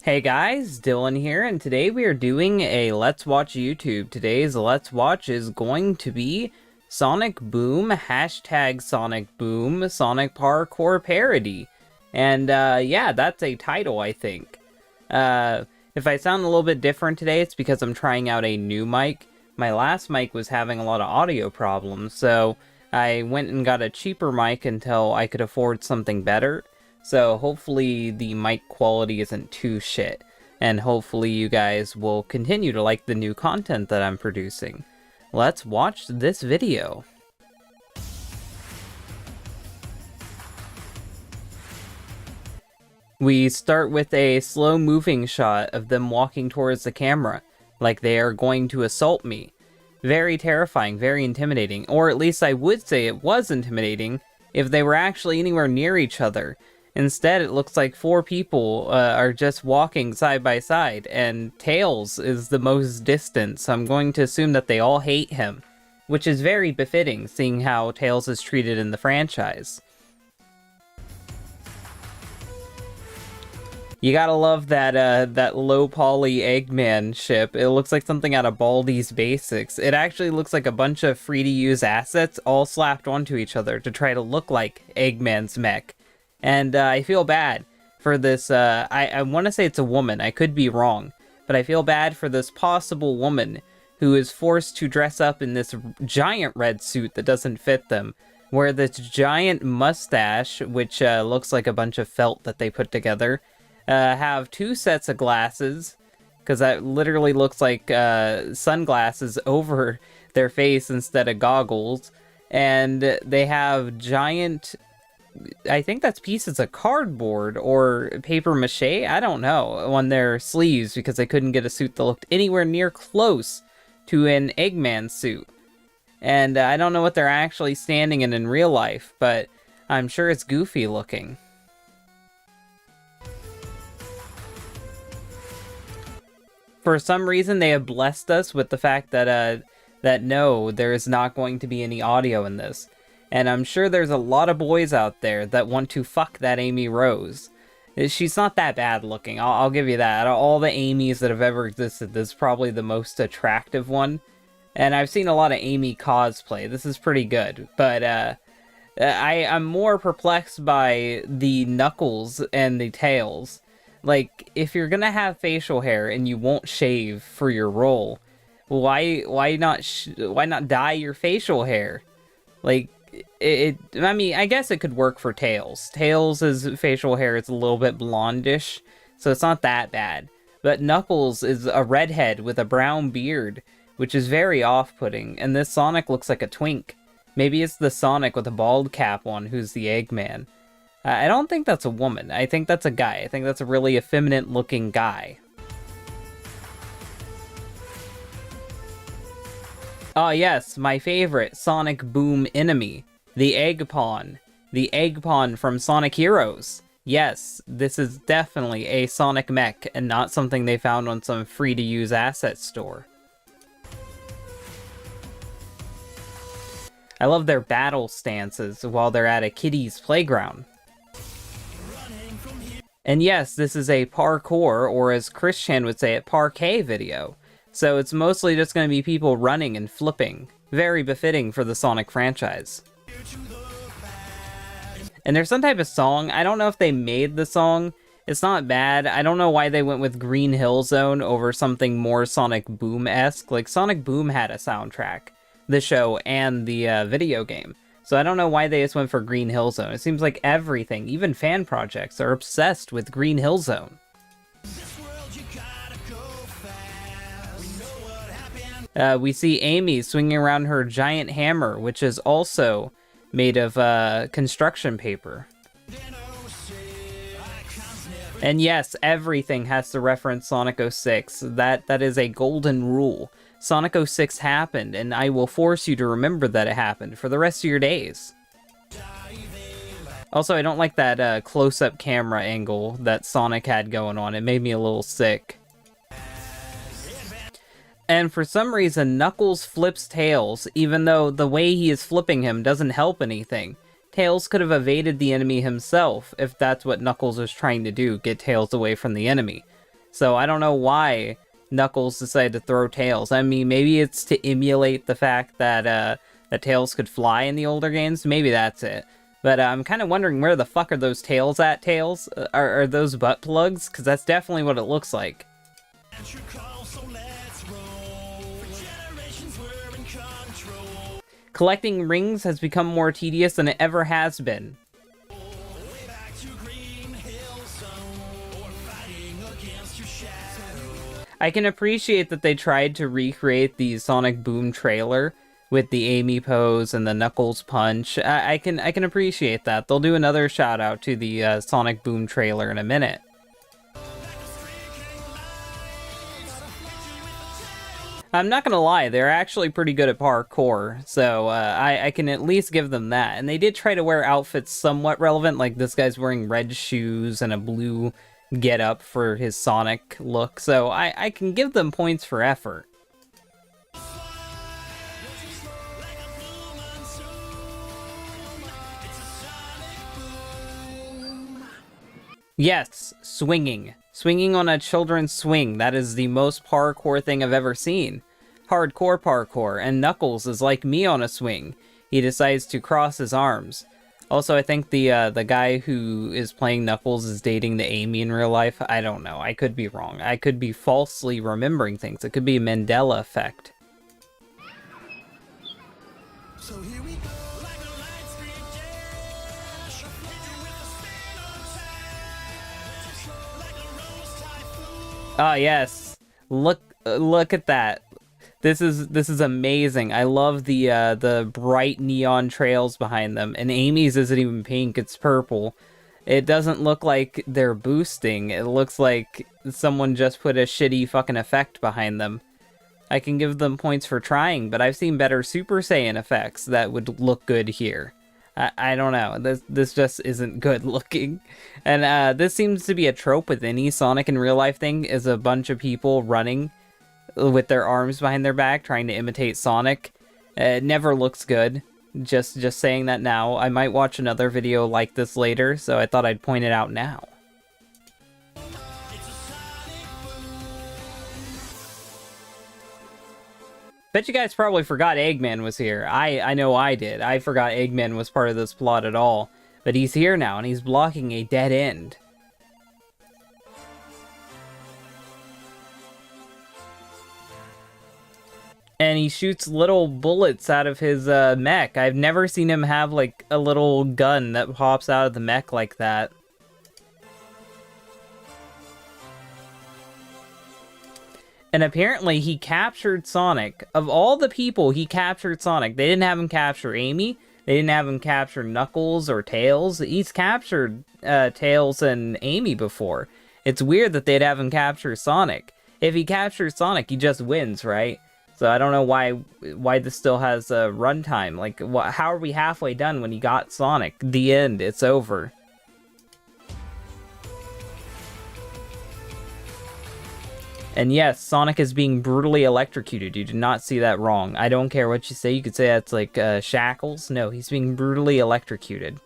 Hey guys, Dylan here, and today we are doing a Let's Watch YouTube. Today's Let's Watch is going to be Sonic Boom, hashtag Sonic Boom, Sonic Parkour Parody. And yeah, that's a title, I think. If I sound a little bit different today, it's because I'm trying out a new mic. My last mic was having a lot of audio problems, so I went and got a cheaper mic until I could afford something better. So hopefully the mic quality isn't too shit, and hopefully you guys will continue to like the new content that I'm producing. Let's watch this video. We start with a slow moving shot of them walking towards the camera, like they are going to assault me. Very terrifying, very intimidating, or at least I would say it was intimidating if they were actually anywhere near each other. Instead, it looks like four people are just walking side by side, and Tails is the most distant, so I'm going to assume that they all hate him, which is very befitting, seeing how Tails is treated in the franchise. You gotta love that that low-poly Eggman ship. It looks like something out of Baldi's Basics. It actually looks like a bunch of free-to-use assets all slapped onto each other to try to look like Eggman's mech. And I feel bad for this, I want to say it's a woman, I could be wrong, but I feel bad for this possible woman who is forced to dress up in this giant red suit that doesn't fit them, wear this giant mustache, which looks like a bunch of felt that they put together, have two sets of glasses, because that literally looks like sunglasses over their face instead of goggles, and they have giant... I think that's pieces of cardboard or paper mache, I don't know, on their sleeves because they couldn't get a suit that looked anywhere near close to an Eggman suit. And I don't know what they're actually standing in real life, but I'm sure it's goofy looking. For some reason, they have blessed us with the fact that, no, there is not going to be any audio in this. And I'm sure there's a lot of boys out there that want to fuck that Amy Rose. She's not that bad looking, I'll give you that. Out of all the Amy's that have ever existed, this is probably the most attractive one. And I've seen a lot of Amy cosplay, this is pretty good. But I'm more perplexed by the Knuckles and the Tails. Like, if you're gonna have facial hair and you won't shave for your role, why not dye your facial hair? Like, I mean, I guess it could work for Tails. Tails' facial hair is a little bit blondish, so it's not that bad. But Knuckles is a redhead with a brown beard, which is very off-putting, and this Sonic looks like a twink. Maybe it's the Sonic with a bald cap on who's the Eggman. I don't think that's a woman. I think that's a guy. I think that's a really effeminate-looking guy. Oh yes, my favorite Sonic Boom enemy, the Egg Pawn. The Egg Pawn from Sonic Heroes. Yes, this is definitely a Sonic mech and not something they found on some free-to-use asset store. I love their battle stances while they're at a kiddie's playground. And yes, this is a parkour, or as Christian would say it, parquet video. So it's mostly just going to be people running and flipping. Very befitting for the Sonic franchise. And there's some type of song. I don't know if they made the song. It's not bad. I don't know why they went with Green Hill Zone over something more Sonic Boom-esque. Like, Sonic Boom had a soundtrack. The show and the video game. So I don't know why they just went for Green Hill Zone. It seems like everything, even fan projects, are obsessed with Green Hill Zone. We see Amy swinging around her giant hammer, which is also made of construction paper. And yes, everything has to reference Sonic 06. That is a golden rule. Sonic 06 happened, and I will force you to remember that it happened for the rest of your days. Also, I don't like that close-up camera angle that Sonic had going on. It made me a little sick. And for some reason, Knuckles flips Tails, even though the way he is flipping him doesn't help anything. Tails could have evaded the enemy himself, if that's what Knuckles was trying to do, get Tails away from the enemy. So I don't know why Knuckles decided to throw Tails. I mean, maybe it's to emulate the fact that that Tails could fly in the older games. Maybe that's it. But I'm kind of wondering, where the fuck are those tails at, Tails? Are those butt plugs? Because that's definitely what it looks like. Collecting rings has become more tedious than it ever has been. I can appreciate that they tried to recreate the Sonic Boom trailer with the Amy pose and the Knuckles punch. I can appreciate that. They'll do another shout out to the Sonic Boom trailer in a minute. I'm not gonna lie, they're actually pretty good at parkour, so I can at least give them that. And they did try to wear outfits somewhat relevant, like this guy's wearing red shoes and a blue getup for his Sonic look, so I can give them points for effort. Yes, swinging. Swinging on a children's swing. That is the most parkour thing I've ever seen. Hardcore parkour, and Knuckles is like me on a swing. He decides to cross his arms. Also, I think the guy who is playing Knuckles is dating the Amy in real life. I don't know. I could be wrong. I could be falsely remembering things. It could be a Mandela effect. So here we go. Ah, yes. Look at that. This is amazing. I love the bright neon trails behind them. And Amy's isn't even pink, it's purple. It doesn't look like they're boosting. It looks like someone just put a shitty fucking effect behind them. I can give them points for trying, but I've seen better Super Saiyan effects that would look good here. I don't know. This just isn't good looking. And this seems to be a trope with any Sonic in real life thing, is a bunch of people running with their arms behind their back trying to imitate Sonic. It never looks good. Just saying that now. I might watch another video like this later, so I thought I'd point it out now. Bet you guys probably forgot Eggman was here. I know I did. I forgot Eggman was part of this plot at all. But he's here now, and he's blocking a dead end. And he shoots little bullets out of his mech. I've never seen him have, like, a little gun that pops out of the mech like that. And apparently he captured Sonic. Of all the people he captured Sonic, they didn't have him capture Amy. They didn't have him capture Knuckles or Tails. He's captured Tails and Amy before. It's weird that they'd have him capture Sonic. If he captures Sonic, he just wins, right? So I don't know why this still has a runtime. Like, how are we halfway done when he got Sonic? The end. It's over. And yes, Sonic is being brutally electrocuted. You did not see that wrong. I don't care what you say. You could say that's like shackles. No, he's being brutally electrocuted.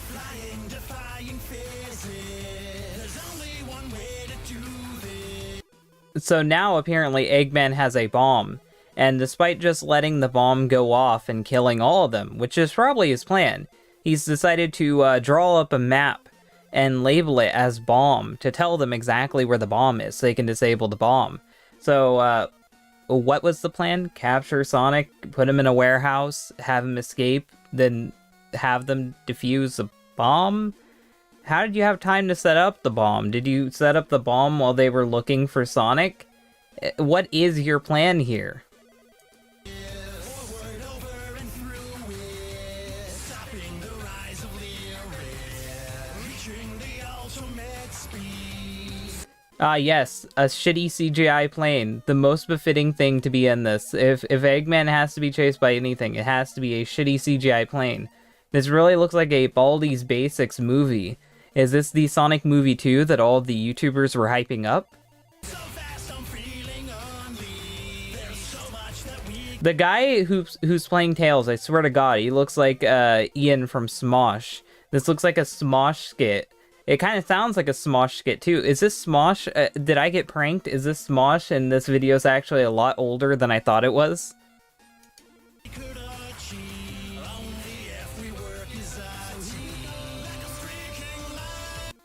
Flying, defying physics. There's only one way to do this. So now apparently Eggman has a bomb. And despite just letting the bomb go off and killing all of them, which is probably his plan, he's decided to draw up a map and label it as bomb to tell them exactly where the bomb is so they can disable the bomb. So, what was the plan? Capture Sonic, put him in a warehouse, have him escape, then have them defuse the bomb? How did you have time to set up the bomb? Did you set up the bomb while they were looking for Sonic? What is your plan here? Ah yes, a shitty CGI plane. The most befitting thing to be in this. If Eggman has to be chased by anything, it has to be a shitty CGI plane. This really looks like a Baldi's Basics movie. Is this the Sonic movie 2 that all the YouTubers were hyping up? So fast, I'm feeling unleashed. There's so much that we The guy who's playing Tails, I swear to God, he looks like Ian from Smosh. This looks like a Smosh skit. It kind of sounds like a Smosh skit too. Is this Smosh? Did I get pranked? Is this Smosh? And this video's actually a lot older than I thought it was.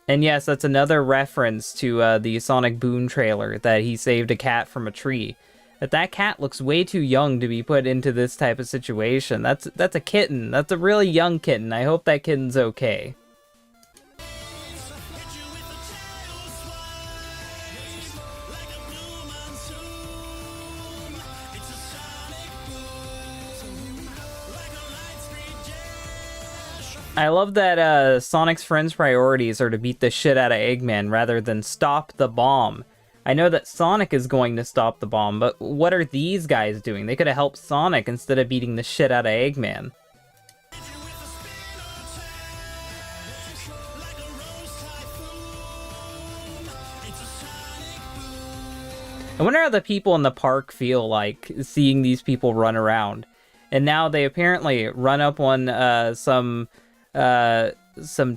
And yes, that's another reference to the Sonic Boom trailer, that he saved a cat from a tree. But that cat looks way too young to be put into this type of situation. That's a kitten. That's a really young kitten. I hope that kitten's okay. I love that Sonic's friends' priorities are to beat the shit out of Eggman rather than stop the bomb. I know that Sonic is going to stop the bomb, but what are these guys doing? They could have helped Sonic instead of beating the shit out of Eggman. I wonder how the people in the park feel like seeing these people run around. And now they apparently run up on some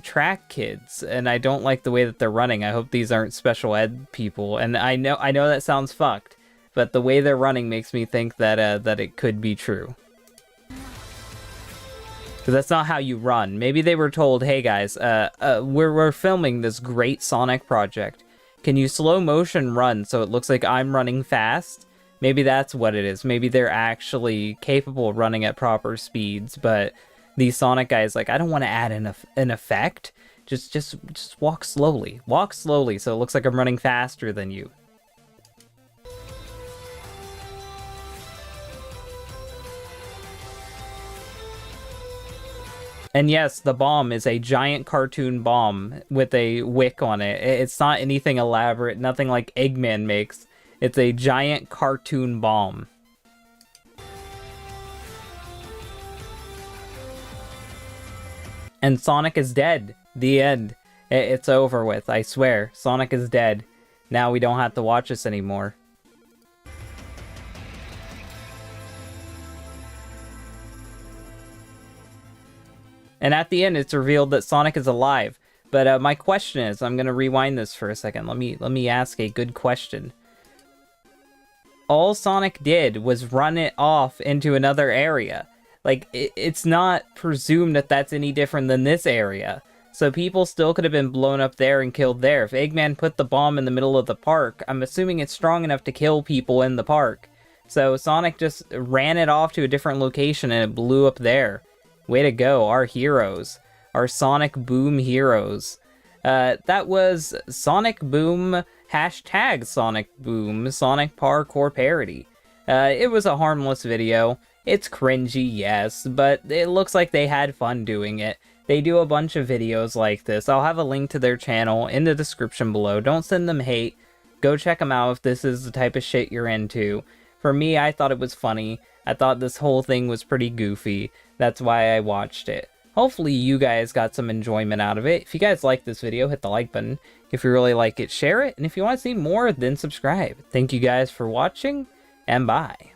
track kids, and I don't like the way that they're running. I hope these aren't special ed people, and I know that sounds fucked, but the way they're running makes me think that that it could be true. Because that's not how you run. Maybe they were told, hey guys, we're filming this great Sonic project. Can you slow motion run so it looks like I'm running fast? Maybe that's what it is. Maybe they're actually capable of running at proper speeds, but these Sonic guys, like, I don't want to add an effect. Just walk slowly. Walk slowly so it looks like I'm running faster than you. And yes, the bomb is a giant cartoon bomb with a wick on it. It's not anything elaborate, nothing like Eggman makes. It's a giant cartoon bomb. And Sonic is dead. The end. It's over with, I swear. Sonic is dead. Now we don't have to watch this anymore. And at the end, it's revealed that Sonic is alive. But my question is, I'm gonna rewind this for a second. Let me ask a good question. All Sonic did was run it off into another area. Like, it's not presumed that that's any different than this area. So people still could have been blown up there and killed there. If Eggman put the bomb in the middle of the park, I'm assuming it's strong enough to kill people in the park. So Sonic just ran it off to a different location and it blew up there. Way to go, our heroes. Our Sonic Boom heroes. That was Sonic Boom, hashtag Sonic Boom, Sonic Parkour Parody. It was a harmless video. It's cringy, yes, but it looks like they had fun doing it. They do a bunch of videos like this. I'll have a link to their channel in the description below. Don't send them hate. Go check them out if this is the type of shit you're into. For me, I thought it was funny. I thought this whole thing was pretty goofy. That's why I watched it. Hopefully you guys got some enjoyment out of it. If you guys like this video, hit the like button. If you really like it, share it. And if you want to see more, then subscribe. Thank you guys for watching, and bye.